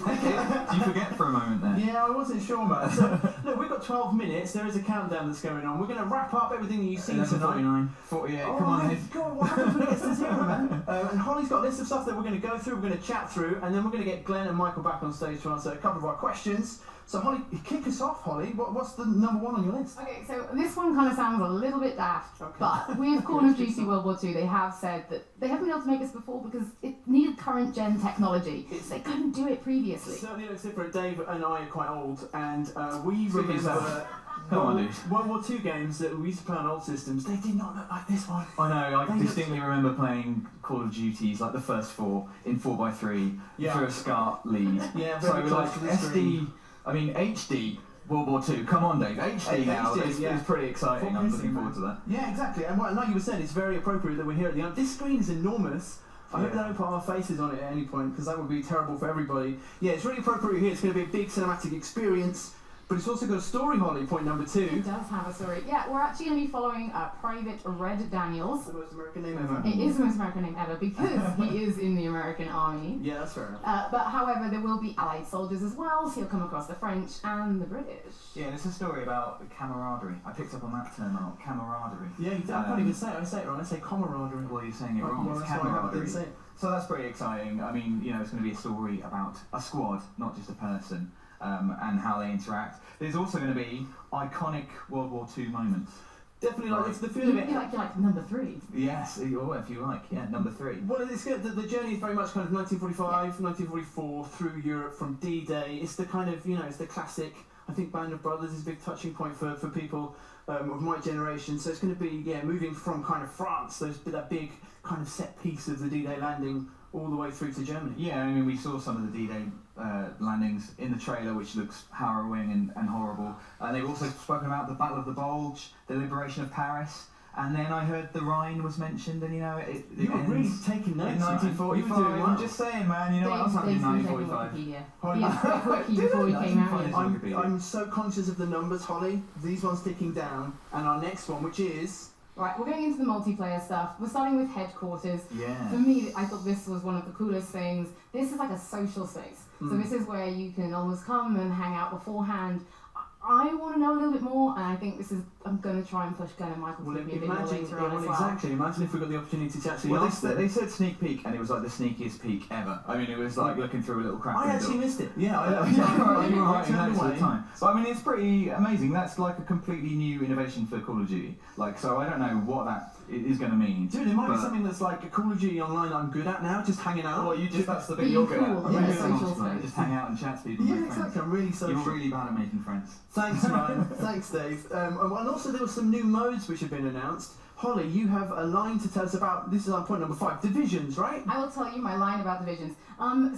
[SPEAKER 17] Do you forget for a moment there?
[SPEAKER 16] Yeah, I wasn't sure, man. So, look, we've got 12 minutes. There is a countdown that's going on. We're going to wrap up everything that you've seen tonight.
[SPEAKER 17] 49, 48, come on,
[SPEAKER 16] my
[SPEAKER 17] Dave.
[SPEAKER 16] God, what happens when it gets to zero, man? And Holly's got a list of stuff that we're going to go through, we're going to chat through, and then we're going to get Glenn and Michael back on stage to answer a couple of our questions.
[SPEAKER 13] So Holly, kick us off, Holly. What's the number one on your list?
[SPEAKER 18] Okay, so this one kind of sounds a little bit daft, but with Call of Duty World War II, they have said that they haven't been able to make this before because it needed current gen technology. They couldn't do it previously.
[SPEAKER 13] It's certainly looks different. Dave and I are quite old, and we remember World War II games that we used to play on old systems. They did not look like this one.
[SPEAKER 17] I know, I distinctly remember playing Call of Duties, like the first 4, in 4x3, through a SCART lead.
[SPEAKER 13] Yeah,
[SPEAKER 17] so
[SPEAKER 13] very
[SPEAKER 17] like
[SPEAKER 13] close to the screen.
[SPEAKER 17] HD World War II, come on Dave, HD now, it's pretty exciting, I'm looking forward to that.
[SPEAKER 13] Yeah, exactly, and like you were saying, it's very appropriate that we're here at the end. This screen is enormous. I hope they don't put our faces on it at any point, because that would be terrible for everybody. Yeah, it's really appropriate here. It's going to be a big cinematic experience, but it's also got a story, Holly, point number 2.
[SPEAKER 18] It does have a story. Yeah, we're actually going to be following Private Red Daniels.
[SPEAKER 13] The most American name ever.
[SPEAKER 18] It is the most American name ever, because he is in the American Army.
[SPEAKER 13] Yeah, that's fair enough.
[SPEAKER 18] But however, there will be Allied soldiers as well, so he'll come across the French and the British.
[SPEAKER 17] Yeah, and it's a story about camaraderie. I picked up on that term a lot, camaraderie.
[SPEAKER 13] Yeah, you I can't even say it. I say it wrong. I say camaraderie.
[SPEAKER 17] Well, you're saying it wrong.
[SPEAKER 13] Well,
[SPEAKER 17] it's
[SPEAKER 13] that's why I
[SPEAKER 17] camaraderie.
[SPEAKER 13] didn't say it.
[SPEAKER 17] So that's pretty exciting. I mean, you know, it's going to be a story about a squad, not just a person, and how they interact. There's also going to be iconic World War II moments.
[SPEAKER 13] Definitely, like, it's the feel of it.
[SPEAKER 18] You're like number 3.
[SPEAKER 17] Yes, or if you like, yeah, number 3.
[SPEAKER 13] Well, it's good. The journey is very much kind of 1945, 1944 through Europe from D-Day. It's the kind of, you know, it's the classic. I think Band of Brothers is a big touching point for people of my generation. So it's going to be, yeah, moving from kind of France, that big kind of set piece of the D-Day landing, all the way through to Germany.
[SPEAKER 17] Yeah, I mean, we saw some of the D-Day landings in the trailer, which looks harrowing and horrible. And they've also spoken about the Battle of the Bulge, the liberation of Paris, and then I heard the Rhine was mentioned, and you know, it
[SPEAKER 13] you were really taking notes
[SPEAKER 17] in 1945. I'm just saying, man, you know what else happened in 1945?
[SPEAKER 13] I'm so conscious of the numbers, Holly. These ones ticking down, and our next one, which is...
[SPEAKER 18] Right, we're going into the multiplayer stuff. We're starting with headquarters.
[SPEAKER 17] Yeah.
[SPEAKER 18] For me, I thought this was one of the coolest things. This is like a social space. So this is where you can almost come and hang out beforehand. I want to know a little bit more, and I think this is... I'm going to try and push Glenn and Michael to be a bit more later on as well.
[SPEAKER 13] Exactly, imagine if we got the opportunity to actually ask them.
[SPEAKER 17] They said sneak peek, and it was like the sneakiest peek ever. I mean, it was like looking through a little crack.
[SPEAKER 13] I actually missed it. Yeah, I
[SPEAKER 17] you were right next to the time. But I mean, it's pretty amazing. That's like a completely new innovation for Call of Duty. Like, so I don't know what that is going to mean.
[SPEAKER 13] Dude, it might be something that's like a Call of Duty Online I'm good at now, just hanging out.
[SPEAKER 17] Well, that's the bit you're good at.
[SPEAKER 18] Yeah,
[SPEAKER 17] just hang out and chat to people.
[SPEAKER 13] Yeah, exactly. I'm really social.
[SPEAKER 17] You're really bad at making friends.
[SPEAKER 13] Thanks, man. Thanks, Dave. And also there were some new modes which have been announced. Holly, you have a line to tell us about, this is our point number 5, divisions, right?
[SPEAKER 18] I will tell you my line about divisions.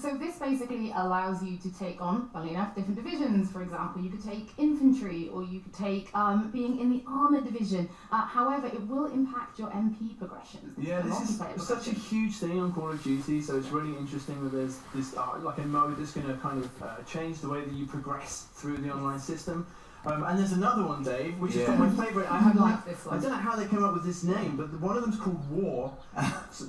[SPEAKER 18] So this basically allows you to take on, funnily enough, different divisions. For example, you could take infantry, or you could take being in the armoured division. However, it will impact your MP progression.
[SPEAKER 13] Yeah, this is such a huge thing on Call of Duty, so it's really interesting that there's this like a mode that's going to kind of change the way that you progress through the online system. And there's another one, Dave, which is my favourite. I
[SPEAKER 18] like this one.
[SPEAKER 13] I don't know how they came up with this name, but one of them's called War.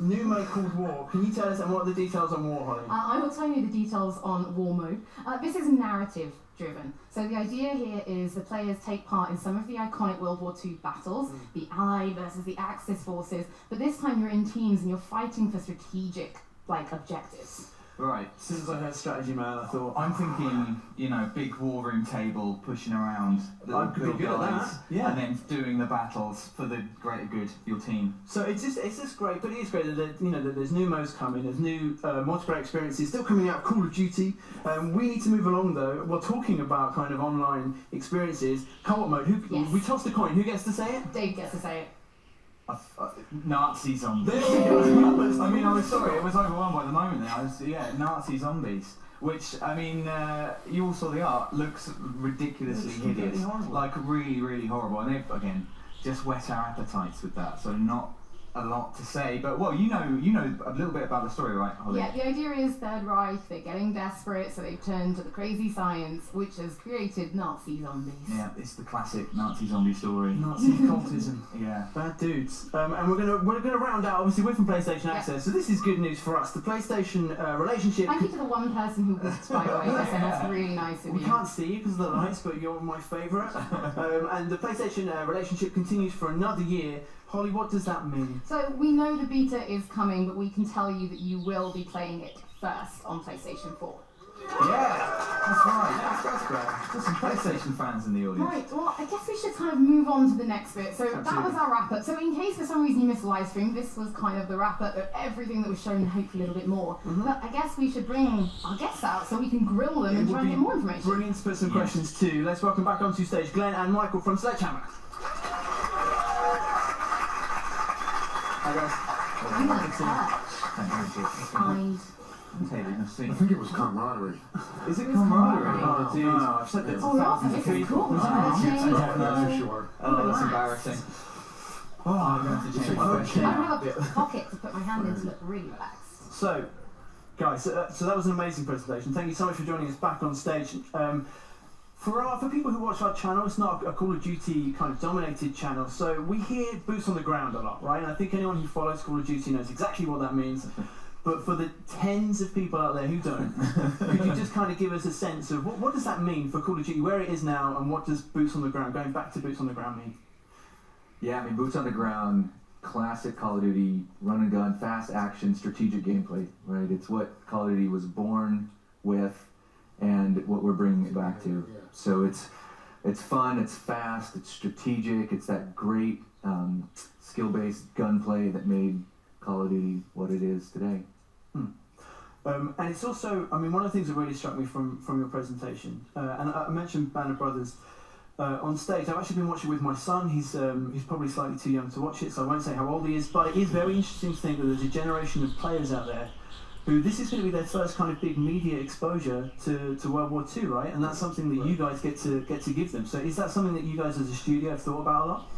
[SPEAKER 13] New mode called War. Can you tell us what are the details on War, Holly?
[SPEAKER 18] I will tell you the details on War mode. This is narrative driven. So the idea here is the players take part in some of the iconic World War II battles, the Allied versus the Axis forces, but this time you're in teams and you're fighting for strategic objectives.
[SPEAKER 17] Right.
[SPEAKER 13] As soon as I heard strategy, man, I thought...
[SPEAKER 17] I'm thinking, you know, big war room table, pushing around little guys, and then doing the battles for the greater good of your team.
[SPEAKER 13] So it's just great, but it is great that that there's new modes coming, there's new multiplayer experiences still coming out of Call of Duty. We need to move along though. We're talking about kind of online experiences. Co-op mode. We tossed a coin. Who gets to say it?
[SPEAKER 18] Dave gets to say it.
[SPEAKER 17] Nazi zombies. I mean, I was sorry, it was overwhelmed by the moment there. Nazi zombies. Which, I mean, you all saw the art, looks ridiculously hideous. Like, really, really horrible. And they've, again, just whet our appetites with that, so not a lot to say. But, well, you know a little bit about the story, right, Holly?
[SPEAKER 18] Yeah, the idea is Third Reich, they're getting desperate, so they've turned to the crazy science, which has created Nazi zombies.
[SPEAKER 17] Yeah, it's the classic Nazi zombie story.
[SPEAKER 13] Nazi cultism.
[SPEAKER 17] Yeah.
[SPEAKER 13] Bad dudes. And we're gonna round out, obviously we're from PlayStation Access, so this is good news for us. The PlayStation relationship...
[SPEAKER 18] Thank you to the one person who walked by the way, that's really nice of you.
[SPEAKER 13] We can't see you because of the lights, but you're my favourite. And the PlayStation relationship continues for another year. Holly, what does that mean?
[SPEAKER 18] So we know the beta is coming, but we can tell you that you will be playing it first on PlayStation 4.
[SPEAKER 17] Yeah, that's right. That's great. There's some PlayStation fans in the audience.
[SPEAKER 18] Right, well, I guess we should kind of move on to the next bit. So
[SPEAKER 17] Absolutely.
[SPEAKER 18] that was our wrap-up. So in case for some reason you missed the live stream, this was kind of the wrap-up of everything that was shown and hopefully a little bit more. But I guess we should bring our guests out so we can grill them and try and get more information.
[SPEAKER 17] Brilliant to put some questions too. Let's welcome back onto stage Glenn and Michael from Sledgehammer. Hi guys.
[SPEAKER 4] I think it was camaraderie.
[SPEAKER 17] Is it camaraderie?
[SPEAKER 4] Oh,
[SPEAKER 17] dude.
[SPEAKER 4] no,
[SPEAKER 17] I've said that to
[SPEAKER 18] Oh,
[SPEAKER 17] thousands of
[SPEAKER 18] this is
[SPEAKER 17] people.
[SPEAKER 18] cool.
[SPEAKER 17] I don't know.
[SPEAKER 4] Sure.
[SPEAKER 17] Oh, that's embarrassing. Oh, I'm going to change my
[SPEAKER 18] I
[SPEAKER 17] question.
[SPEAKER 18] don't have a pocket to put my hand in to look really relaxed.
[SPEAKER 17] So, guys, so that was an amazing presentation. Thank you so much for joining us back on stage. For people who watch our channel, it's not a Call of Duty kind of dominated channel, so we hear boots on the ground a lot, right? And I think anyone who follows Call of Duty knows exactly what that means. But for the tens of people out there who don't, could you just kind of give us a sense of what does that mean for Call of Duty, where it is now, and what does boots on the ground, going back to boots on the ground, mean?
[SPEAKER 8] Yeah, I mean, boots on the ground, classic Call of Duty, run and gun, fast action, strategic gameplay, right? It's what Call of Duty was born with and what we're bringing it back to. So it's fun, it's fast, it's strategic, it's that great skill-based gunplay that made Call of Duty what it is today.
[SPEAKER 17] And it's also, I mean, one of the things that really struck me from your presentation, and I mentioned Band of Brothers on stage. I've actually been watching with my son. He's probably slightly too young to watch it, so I won't say how old he is, but it is very interesting to think that there's a generation of players out there who this is going to be their first kind of big media exposure to World War II, right? And that's something that you guys get to give them. So is that something that you guys as a studio have thought about a lot?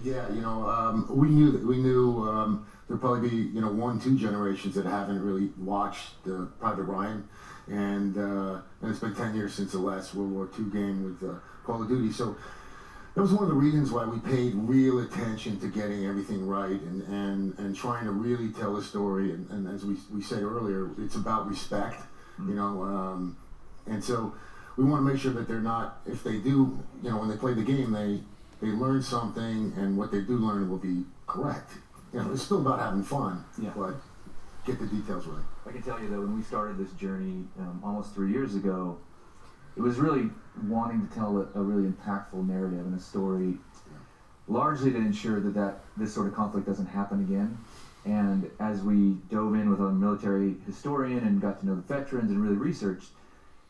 [SPEAKER 7] Yeah, you know, we knew there'd probably be 1-2 generations that haven't really watched Private Ryan, and it's been 10 years since the last World War II game with Call of Duty. So that was one of the reasons why we paid real attention to getting everything right and trying to really tell a story. And as we said earlier, it's about respect, you know. And so we want to make sure that they're not, if they do, when they play the game, they learn something, and what they do learn will be correct. It's still about having fun, but get the details right.
[SPEAKER 8] I can tell you that when we started this journey almost 3 years ago, it was really wanting to tell a really impactful narrative and a story, largely to ensure that this sort of conflict doesn't happen again. And as we dove in with a military historian and got to know the veterans and really researched,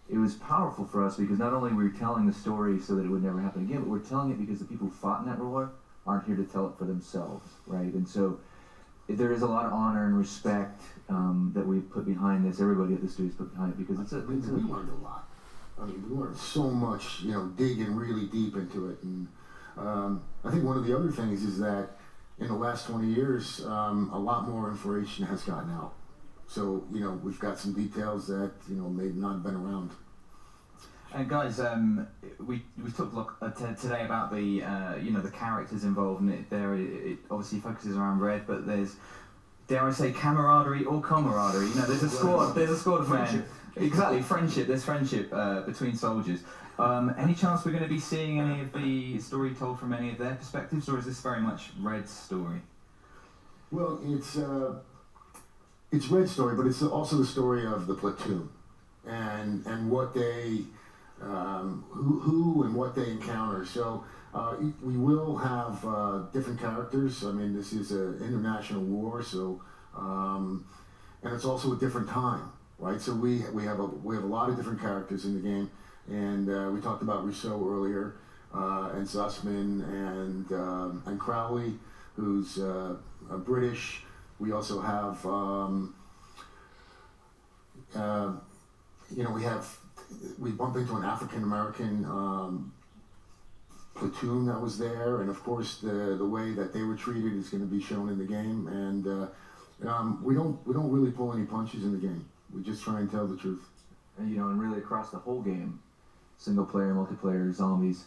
[SPEAKER 8] it was powerful for us because not only were we telling the story so that it would never happen again, but we're telling it because the people who fought in that war aren't here to tell it for themselves, right? And so there is a lot of honor and respect that we've put behind this. Everybody at the studio's put behind it because we
[SPEAKER 7] learned a lot. I mean, we learned so much, digging really deep into it. And I think one of the other things is that in the last 20 years, a lot more information has gotten out. So, we've got some details that, may not have been around.
[SPEAKER 17] And guys, we talked a lot today about the the characters involved in it. It obviously focuses around Red, but there's, dare I say, camaraderie or camaraderie. There's a squad. There's a squad of men. Exactly, friendship. There's friendship between soldiers. Any chance we're going to be seeing any of the story told from any of their perspectives, or is this very much Red's story?
[SPEAKER 7] Well, it's Red's story, but it's also the story of the platoon and what they. Who and what they encounter. So we will have different characters. I mean, this is an international war, so and it's also a different time, right? So we have a lot of different characters in the game, and we talked about Rousseau earlier, and Sussman and Crowley, who's British. We also have we bump into an African-American platoon that was there, and of course the way that they were treated is going to be shown in the game, and we don't really pull any punches in the game. We just try and tell the truth.
[SPEAKER 8] And and really across the whole game, single player, multiplayer, zombies.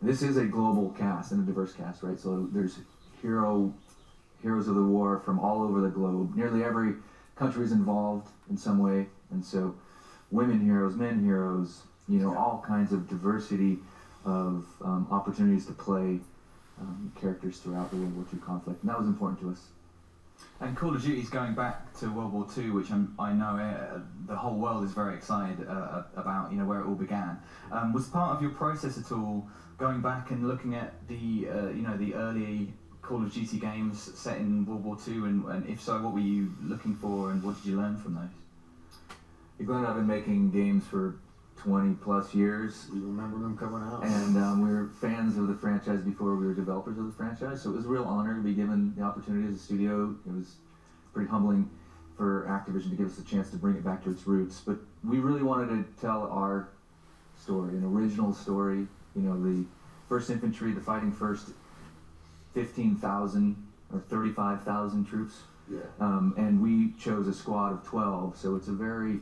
[SPEAKER 8] This is a global cast and a diverse cast, right? So there's heroes of the war from all over the globe. Nearly every country is involved in some way, and so women heroes, men heroes, all kinds of diversity of opportunities to play characters throughout the World War II conflict, and that was important to us.
[SPEAKER 17] And Call of Duty is going back to World War II, which I know the whole world is very excited about, you know, where it all began. Was part of your process at all going back and looking at the, you know, the early Call of Duty games set in World War II, and if so, what were you looking for and what did you learn from those?
[SPEAKER 8] Glenn and I have been making games for 20 plus years.
[SPEAKER 7] We remember them coming out.
[SPEAKER 8] And we were fans of the franchise before we were developers of the franchise, so it was a real honor to be given the opportunity as a studio. It was pretty humbling for Activision to give us a chance to bring it back to its roots. But we really wanted to tell our story, an original story. You know, the 1st Infantry, the fighting first 15,000 or 35,000 troops.
[SPEAKER 7] Yeah.
[SPEAKER 8] And we chose a squad of 12, so it's a very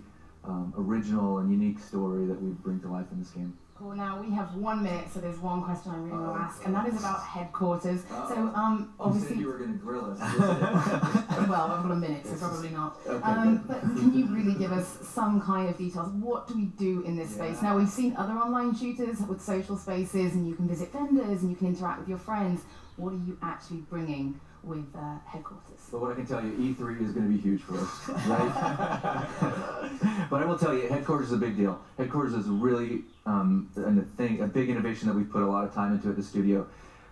[SPEAKER 8] original and unique story that we bring to life in this game.
[SPEAKER 18] Cool. Now we have 1 minute, so there's one question I really want to ask, and that is about headquarters. So obviously
[SPEAKER 8] you said you were going to grill us.
[SPEAKER 18] well, I've got a minute, so probably not.
[SPEAKER 8] Okay,
[SPEAKER 18] but can you really give us some kind of details? What do we do in this space? Now we've seen other online shooters with social spaces, and you can visit vendors and you can interact with your friends. What are you actually bringing with headquarters?
[SPEAKER 8] But what I can tell you, E3 is going to be huge for us, right? But I will tell you, headquarters is a big deal. Headquarters is really a big innovation that we've put a lot of time into at the studio.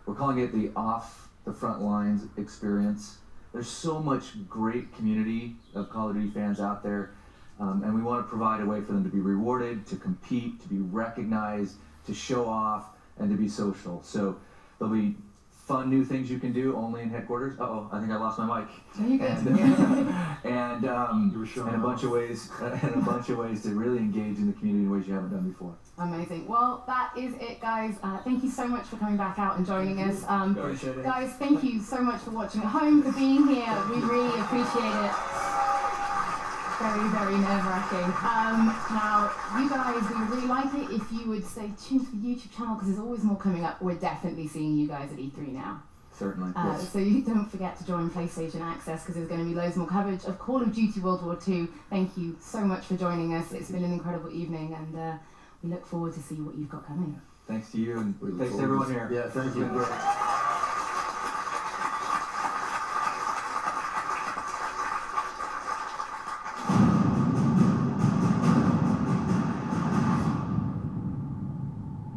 [SPEAKER 8] We're calling it the off the front lines experience. There's so much great community of Call of Duty fans out there, and we want to provide a way for them to be rewarded, to compete, to be recognized, to show off, and to be social. So there'll be fun new things you can do only in headquarters. Uh-oh, I think I lost my mic. And a bunch of ways to really engage in the community in ways you haven't done before.
[SPEAKER 18] Amazing. Well, that is it, guys. Thank you so much for coming back out and joining us. Guys, thank you so much for watching at home, for being here. We really appreciate it. Very, very nerve-wracking. Now, you guys, we would really like it if you would stay tuned to the YouTube channel, because there's always more coming up. We're definitely seeing you guys at E3 now.
[SPEAKER 8] Certainly, yes.
[SPEAKER 18] So you don't forget to join PlayStation Access, because there's going to be loads more coverage of Call of Duty World War II. Thank you so much for joining us. It's been an incredible evening, and we look forward to see what you've got coming.
[SPEAKER 8] Thanks to you, and thanks to everyone here.
[SPEAKER 7] Yeah, thank you.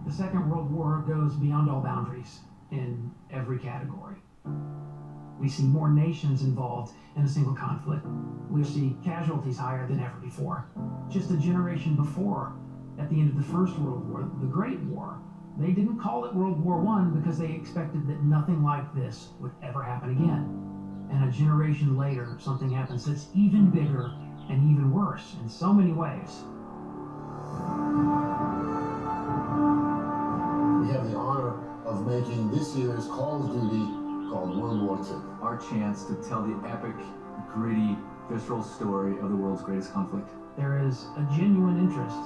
[SPEAKER 6] The Second World War goes beyond all boundaries in every category. We see more nations involved in a single conflict. We see casualties higher than ever before. Just a generation before, at the end of the First World War, the Great War, they didn't call it World War I because they expected that nothing like this would ever happen again. And a generation later, something happens that's even bigger and even worse in so many ways.
[SPEAKER 7] We have the honor of making this year's Call of Duty called World War II.
[SPEAKER 8] Our chance to tell the epic, gritty, visceral story of the world's greatest conflict.
[SPEAKER 6] There is a genuine interest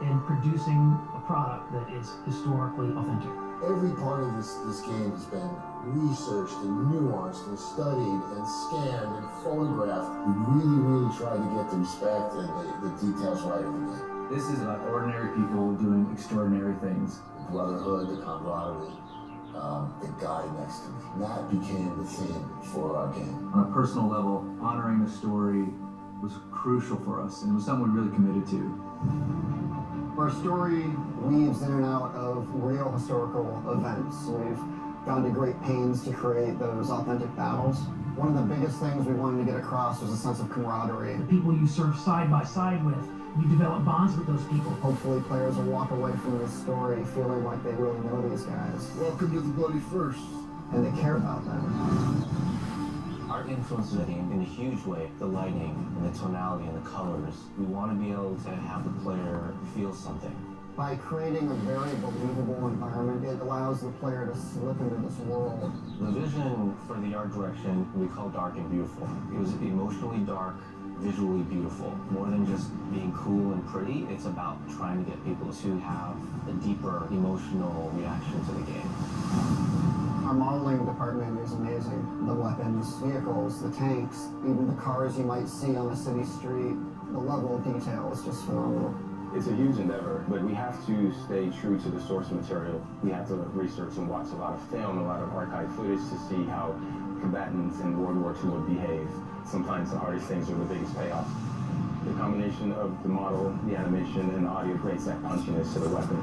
[SPEAKER 6] in producing a product that is historically authentic.
[SPEAKER 7] Every part of this game has been researched and nuanced and studied and scanned and photographed. We really tried to get the respect and the details right in the game.
[SPEAKER 8] This is about ordinary people doing extraordinary things.
[SPEAKER 7] The brotherhood, the camaraderie, the guy next to me. That became the theme for our game.
[SPEAKER 8] On a personal level, honoring the story was crucial for us, and it was something we really committed to.
[SPEAKER 9] Our story weaves in and out of real historical events. We've gone to great pains to create those authentic battles. One of the biggest things we wanted to get across was a sense of camaraderie.
[SPEAKER 6] The people you serve side by side with, you develop bonds with those people.
[SPEAKER 9] Hopefully players will walk away from this story feeling like they really know these guys.
[SPEAKER 4] Welcome to the Bloody First.
[SPEAKER 9] And they care about them.
[SPEAKER 10] Our influence in the game in a huge way, the lighting and the tonality and the colors. We want to be able to have the player feel something.
[SPEAKER 9] By creating a very believable environment, it allows the player to slip into this world.
[SPEAKER 10] The vision for the art direction we call dark and beautiful. It was emotionally dark, visually beautiful. More than just being cool and pretty, it's about trying to get people to have a deeper emotional reaction to the game.
[SPEAKER 9] Our modeling department is amazing. The weapons, vehicles, the tanks, even the cars you might see on the city street. The level of detail is just phenomenal.
[SPEAKER 11] It's a huge endeavor, but we have to stay true to the source material. We have to research and watch a lot of film, a lot of archive footage to see how combatants in World War II would behave. Sometimes the hardest things are the biggest payoffs. The combination of the model, the animation, and the audio creates that punchiness to the weapon.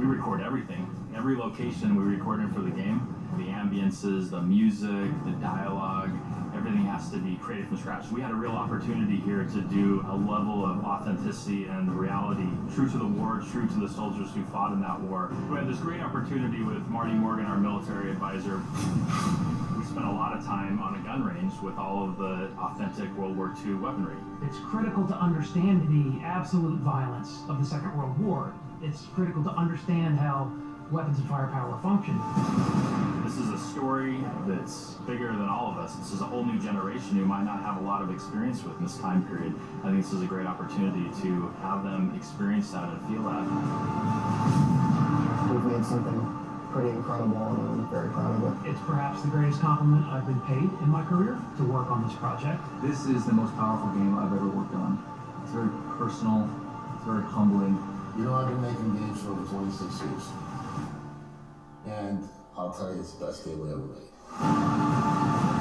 [SPEAKER 12] We record everything. Every location we record in for the game. The ambiences, the music, the dialogue, everything has to be created from scratch. We had a real opportunity here to do a level of authenticity and reality, true to the war, true to the soldiers who fought in that war. We had this great opportunity with Marty Morgan, our military advisor. We spent a lot of time on a gun range with all of the authentic World War II weaponry.
[SPEAKER 6] It's critical to understand the absolute violence of the Second World War. It's critical to understand how weapons and firepower function.
[SPEAKER 12] This is a story that's bigger than all of us. This is a whole new generation who might not have a lot of experience with in this time period. I think this is a great opportunity to have them experience that and feel that.
[SPEAKER 9] We've made something pretty incredible, and I'm very proud of it.
[SPEAKER 6] It's perhaps the greatest compliment I've been paid in my career to work on this project.
[SPEAKER 8] This is the most powerful game I've ever worked on. It's very personal, it's very humbling.
[SPEAKER 7] You know, I've been making games for over 26 years. And I'll tell you, it's the best game we ever made.